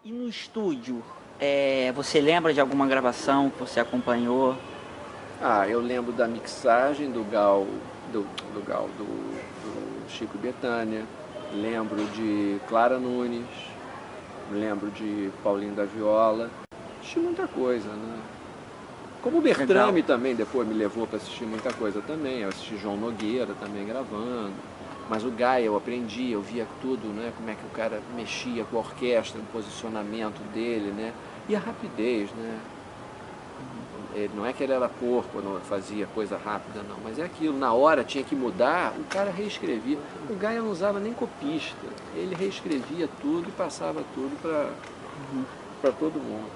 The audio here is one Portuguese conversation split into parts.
E no estúdio, você lembra de alguma gravação que você acompanhou? Ah, eu lembro da mixagem do Gal, do Chico Betânia, lembro de Clara Nunes, lembro de Paulinho da Viola, assisti muita coisa, né? Como o Legal. Bertrame também depois me levou para assistir muita coisa também, eu assisti João Nogueira também gravando, mas o Gaia eu aprendi, eu via tudo, né? Como é que o cara mexia com a orquestra, o posicionamento dele, né? E a rapidez, né? Não é que ele era porco quando fazia coisa rápida, não, mas é aquilo, na hora tinha que mudar, o cara reescrevia. O Gaia não usava nem copista, ele reescrevia tudo e passava tudo para todo mundo.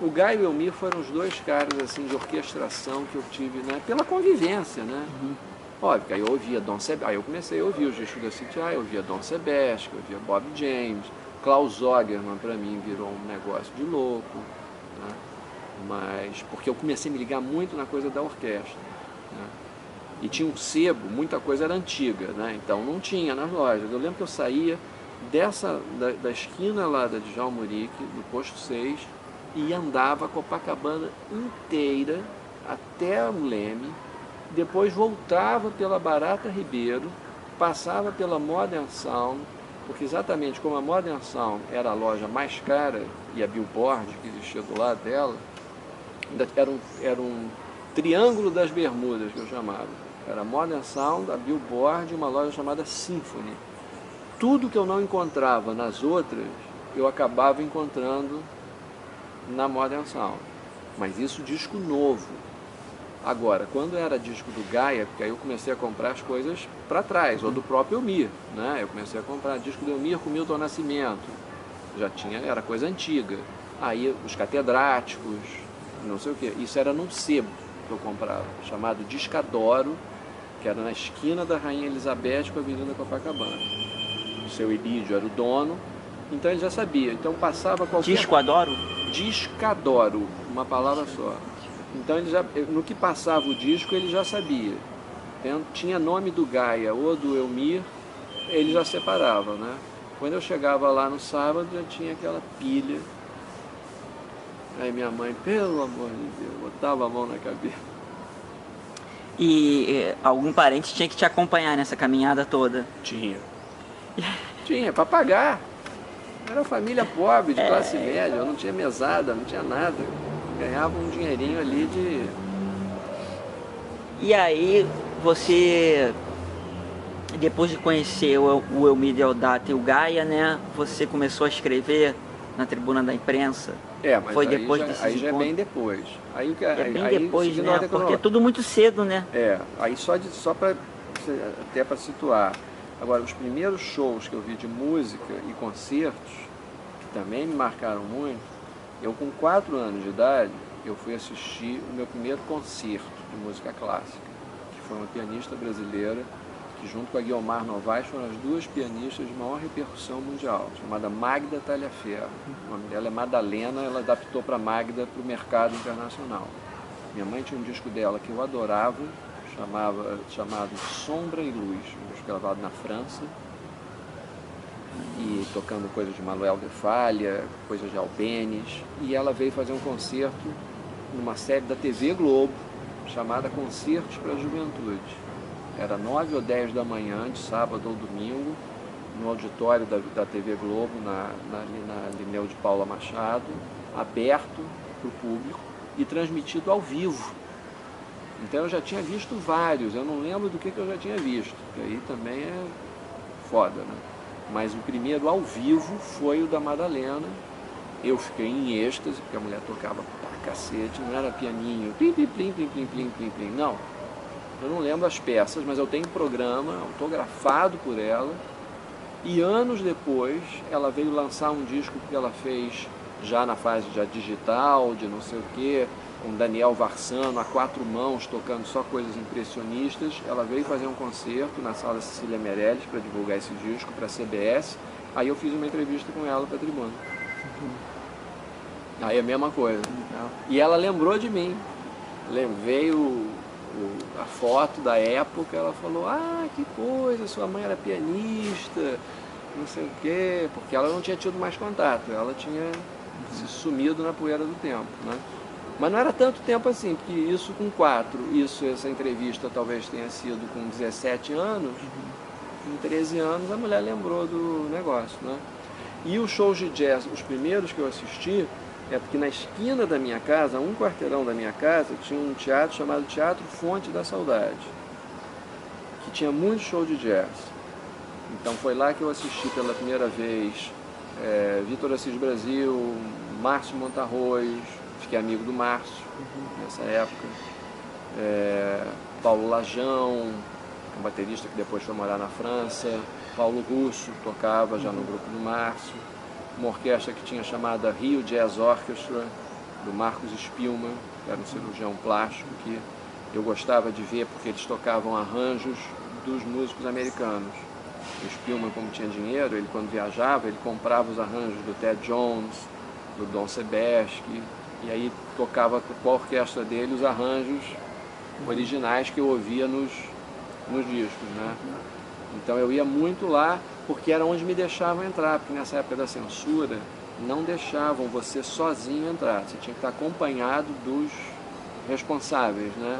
O Gaia e o Elmir foram os dois caras assim de orquestração que eu tive, né, pela convivência, né? Óbvio que aí eu ouvia Dom Sebastião, aí eu comecei a ouvir os discos da CTI, eu ouvia Dom Sebastião, eu ouvia Bob James, Klaus Zogerman para mim virou um negócio de louco, né? Mas porque eu comecei a me ligar muito na coisa da orquestra, né? E tinha um sebo, muita coisa era antiga, né? Então não tinha nas lojas. Eu lembro que eu saía da esquina lá da Djalma Murique, do posto 6, e andava a Copacabana inteira até o Leme, depois voltava pela Barata Ribeiro, passava pela Modern Sound, porque exatamente como a Modern Sound era a loja mais cara e a Billboard que existia do lado dela, era um triângulo das Bermudas que eu chamava. Era a Modern Sound, a Billboard e uma loja chamada Symphony. Tudo que eu não encontrava nas outras, eu acabava encontrando na Modern Sound. Mas isso disco novo. Agora, quando era disco do Gaia, porque aí eu comecei a comprar as coisas para trás, ou do próprio Elmir, né? Eu comecei a comprar disco do Elmir com Milton Nascimento. Já tinha, era coisa antiga. Aí os catedráticos, não sei o que. Isso era num sebo que eu comprava, chamado Discadoro, que era na esquina da Rainha Elizabeth com a Avenida Copacabana. O seu Ilídio era o dono, então ele já sabia. Então passava qualquer... Disco Adoro? Discadoro, uma palavra só. Então ele já, no que passava o disco ele já sabia. Tinha nome do Gaia ou do Elmir, ele já separava, né? Quando eu chegava lá no sábado já tinha aquela pilha. Aí minha mãe, pelo amor de Deus, botava a mão na cabeça. E algum parente tinha que te acompanhar nessa caminhada toda? Tinha. Tinha, para pagar. Era família pobre, de classe média, eu não tinha mesada, não tinha nada. Ganhava um dinheirinho ali de... E aí, você, depois de conhecer o Elmir Deodato e o Gaia, né? Você começou a escrever na Tribuna da Imprensa? Mas Foi depois desses aí já é bem encontros? depois. Aí, É bem aí, depois, seguindo a né? ordem Porque é cronológica. tudo muito cedo, né? Aí só para até para situar. Agora, os primeiros shows que eu vi de música e concertos, que também me marcaram muito, eu com 4 anos de idade, eu fui assistir o meu primeiro concerto de música clássica, que foi uma pianista brasileira, que junto com a Guiomar Novaes foram as duas pianistas de maior repercussão mundial, chamada Magda Talhaferro. O nome dela é Madalena, ela adaptou para Magda para o mercado internacional. Minha mãe tinha um disco dela que eu adorava, chamado Sombra e Luz, um disco gravado na França, e tocando coisas de Manuel de Falla, coisas de Albéniz, e ela veio fazer um concerto numa série da TV Globo, chamada Concertos para a Juventude. Era 9 ou 10 da manhã, de sábado ou domingo, no auditório da TV Globo, ali na Lineu de Paula Machado, aberto para o público e transmitido ao vivo. Então eu já tinha visto vários, eu não lembro do que eu já tinha visto, que aí também é foda, né? Mas o primeiro ao vivo foi o da Madalena. Eu fiquei em êxtase, porque a mulher tocava pra cacete, não era pianinho, plim, plim, plim, plim, plim, plim, plim, plim, não. Eu não lembro as peças, mas eu tenho um programa autografado por ela. E anos depois, ela veio lançar um disco que ela fez já na fase já digital, de não sei o quê, com Daniel Varsano, a 4 mãos, tocando só coisas impressionistas. Ela veio fazer um concerto na sala Cecília Meirelles para divulgar esse disco para a CBS. Aí eu fiz uma entrevista com ela para a Tribuna. Aí a mesma coisa. E ela lembrou de mim. Veio a foto da época, ela falou, ah, que coisa, sua mãe era pianista, não sei o quê, porque ela não tinha tido mais contato, ela tinha se sumido na poeira do tempo, né? Mas não era tanto tempo assim, porque isso com 4, essa entrevista talvez tenha sido com 17 anos, com 13 anos a mulher lembrou do negócio, né? E os shows de jazz, os primeiros que eu assisti, é porque na esquina da minha casa, um quarteirão da minha casa, tinha um teatro chamado Teatro Fonte da Saudade, que tinha muito show de jazz. Então foi lá que eu assisti pela primeira vez Vitor Assis Brasil, Márcio Montarroz, fiquei amigo do Márcio nessa época, Paulo Lajão, um baterista que depois foi morar na França, Paulo Russo tocava já no grupo do Márcio, uma orquestra que tinha chamada Rio Jazz Orchestra, do Marcos Spielmann, que era um cirurgião plástico que eu gostava de ver porque eles tocavam arranjos dos músicos americanos. O Spielmann, como tinha dinheiro, ele quando viajava, ele comprava os arranjos do Ted Jones, do Don Sebesky, e aí tocava com a orquestra dele os arranjos originais que eu ouvia nos discos, né? Então eu ia muito lá porque era onde me deixavam entrar, porque nessa época da censura não deixavam você sozinho entrar, você tinha que estar acompanhado dos responsáveis, né?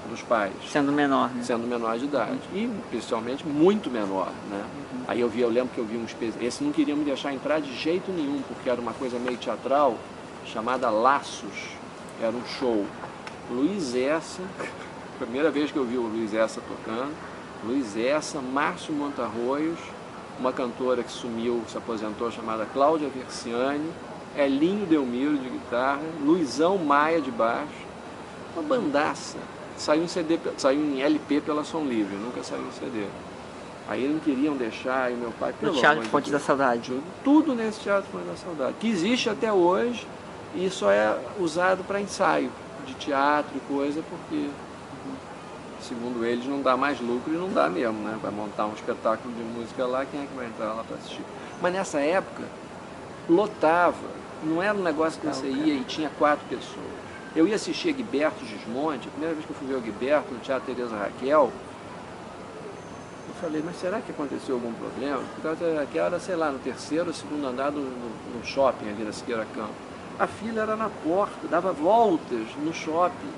Dos pais. Sendo menor, né? Sendo menor de idade. E principalmente muito menor, né? Aí eu lembro que eu vi uns... Esse não queriam me deixar entrar de jeito nenhum, porque era uma coisa meio teatral, chamada Laços. Era um show. Luiz Essa, primeira vez que eu vi o Luiz Essa tocando, Luiz Essa, Márcio Montarroz, uma cantora que sumiu, se aposentou, chamada Cláudia Versiani, Elinho Delmiro de guitarra, Luizão Maia de baixo, uma bandaça. Saiu em CD, saiu em LP pela Som Livre, nunca saiu em CD. Aí não queriam deixar, e meu pai... No Teatro Fonte da Saudade. Tudo nesse Teatro Fonte da Saudade, que existe até hoje e só é usado para ensaio de teatro e coisa, porque, segundo eles, não dá mais lucro e não dá mesmo, né? Vai montar um espetáculo de música lá, quem é que vai entrar lá para assistir? Mas nessa época, lotava, não era um negócio que você ia e tinha 4 pessoas. Eu ia assistir Egberto Gismonti, a primeira vez que eu fui ver o Egberto no Teatro Teresa Raquel, eu falei, mas será que aconteceu algum problema? Porque o Teatro Teresa Raquel era, sei lá, no 3º ou 2º andar no shopping ali na Siqueira Campos. A fila era na porta, dava voltas no shopping.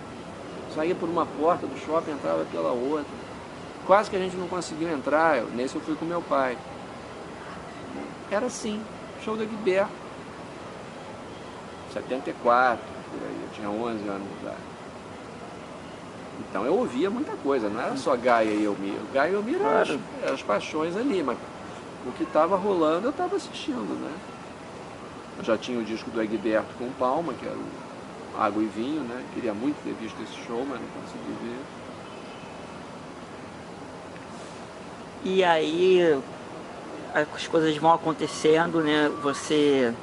Saía por uma porta do shopping, entrava pela outra. Quase que a gente não conseguiu entrar, nesse eu fui com meu pai. Era assim, show do Egberto. 74. Eu tinha 11 anos de idade. Então eu ouvia muita coisa, não era só Gaia e Elmir. Gaia e Elmir eram as paixões ali, mas o que estava rolando eu estava assistindo, né? Eu já tinha o disco do Egberto com Palma, que era o Água e Vinho, né? Queria muito ter visto esse show, mas não consegui ver. E aí as coisas vão acontecendo, né? Você...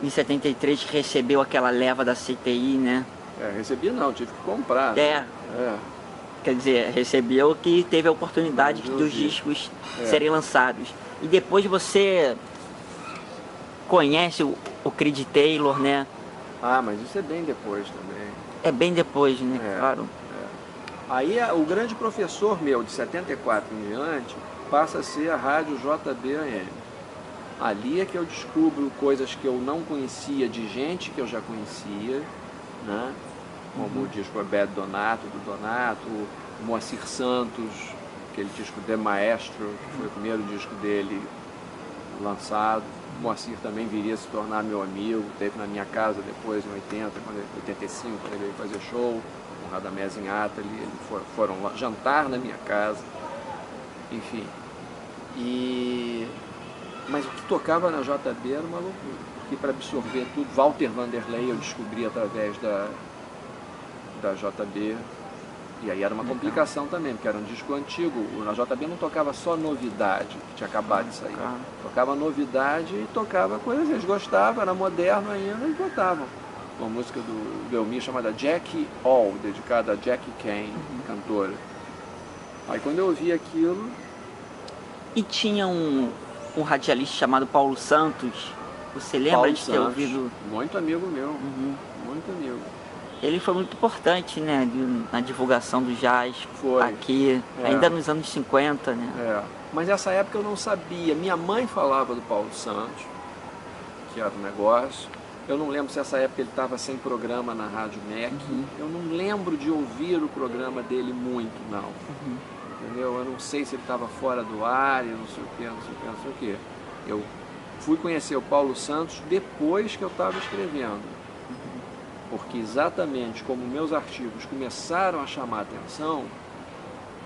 Em 73 recebeu aquela leva da CPI, né? Recebi não, tive que comprar. Quer dizer, recebeu que teve a oportunidade dos discos serem lançados. E depois você conhece o Creed Taylor, né? Ah, mas isso é bem depois também. É bem depois, né? Claro. Aí o grande professor meu, de 74 em diante, passa a ser a rádio JBAM. Ali é que eu descubro coisas que eu não conhecia de gente que eu já conhecia, né? Como o disco Bad Donato, do Donato, o Moacir Santos, aquele disco The Maestro, que foi o primeiro disco dele lançado. O Moacir também viria a se tornar meu amigo, esteve na minha casa depois, em 85, quando ele veio fazer show, com Radamés em Atali, eles foram jantar na minha casa, enfim. Mas o que tocava na JB era uma loucura, porque para absorver tudo, Walter Vanderlei eu descobri através da JB, e aí era uma complicação também, porque era um disco antigo, na JB não tocava só novidade, que tinha acabado de sair, tocava novidade e tocava coisas, eles gostavam, era moderno ainda e botavam. Uma música do Belmir chamada Jackie All, dedicada a Jackie Kane, cantora. Aí quando eu ouvi aquilo... E tinha um radialista chamado Paulo Santos, você lembra de ter ouvido? Muito amigo meu, muito amigo. Ele foi muito importante, né, na divulgação do jazz Foi. aqui, ainda nos anos 50, né? É. Mas nessa época eu não sabia. Minha mãe falava do Paulo Santos, que era um negócio. Eu não lembro se essa época ele estava sem programa na Rádio MEC. Eu não lembro de ouvir o programa dele muito, não. Entendeu? Eu não sei se ele estava fora do ar, eu não sei o que, não sei o que, não sei o que. Eu fui conhecer o Paulo Santos depois que eu estava escrevendo. Porque exatamente como meus artigos começaram a chamar a atenção,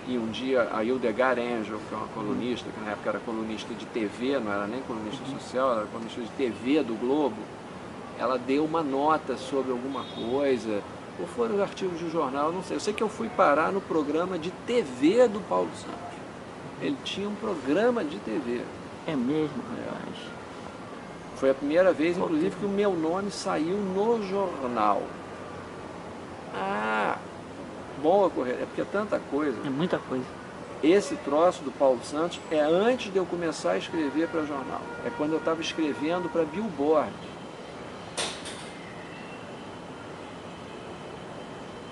e um dia a Hildegard Angel, que é uma colunista, que na época era colunista de TV, não era nem colunista social, era colunista de TV do Globo, ela deu uma nota sobre alguma coisa, ou foram os artigos de jornal, não sei. Eu sei que eu fui parar no programa de TV do Paulo Santos. Ele tinha um programa de TV. É mesmo, rapaz. Foi a primeira vez, inclusive, que o meu nome saiu no jornal. Ah, bom ocorrer, é porque é tanta coisa. É muita coisa. Esse troço do Paulo Santos é antes de eu começar a escrever para jornal. É quando eu estava escrevendo para Billboard.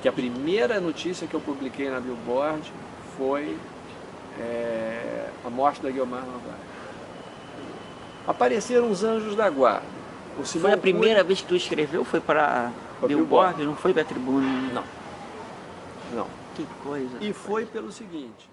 Que a primeira notícia que eu publiquei na Billboard foi a morte da Guiomar Novaes. Apareceram os Anjos da Guarda. Foi a primeira vez que tu escreveu? Foi para Billboard? Não foi para Tribuna? Não. Não. Que coisa. E foi pelo seguinte...